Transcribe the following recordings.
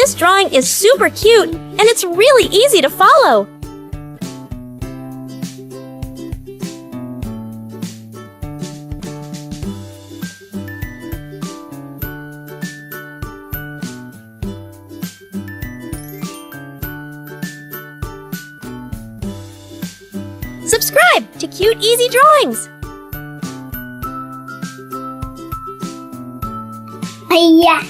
This drawing is super cute, and it's really easy to follow. Subscribe to Cute Easy Drawings! Yeah.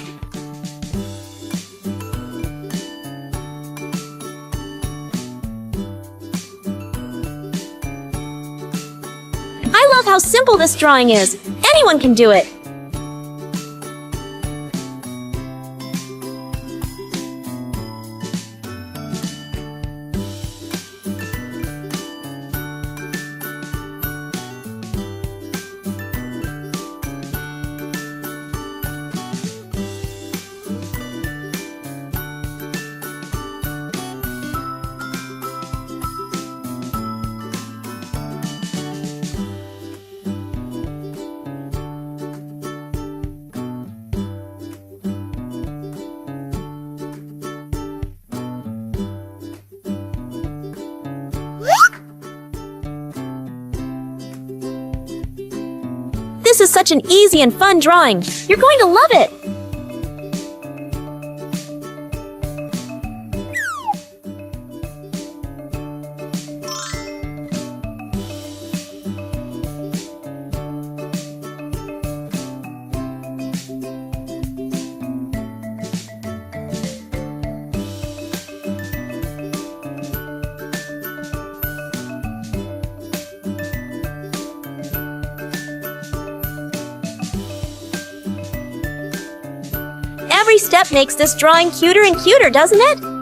I love how simple this drawing is. Anyone can do it. This is such an easy and fun drawing. You're going to love it. Every step makes this drawing cuter and cuter, doesn't it?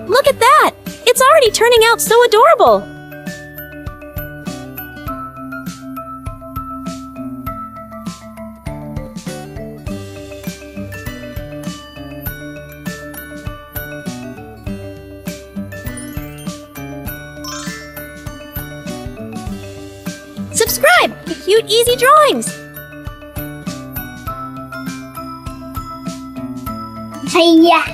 Look at that! It's already turning out so adorable! Subscribe to Cute Easy Drawings! Yeah.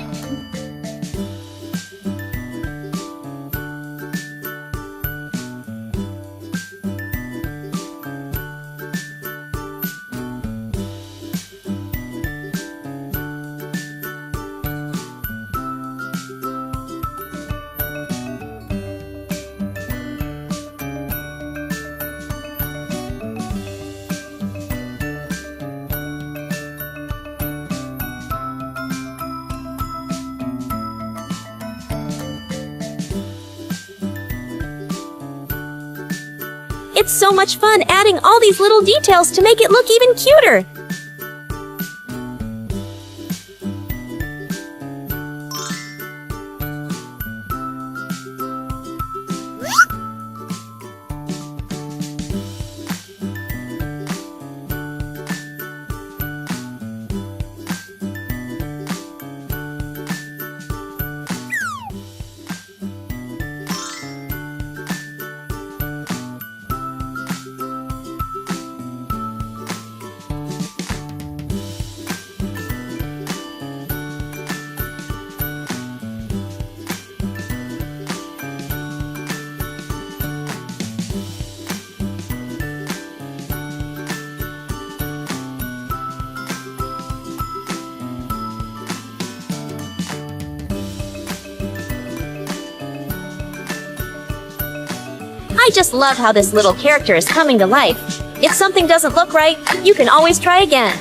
It's so much fun adding all these little details to make it look even cuter. I just love how this little character is coming to life. If something doesn't look right, you can always try again.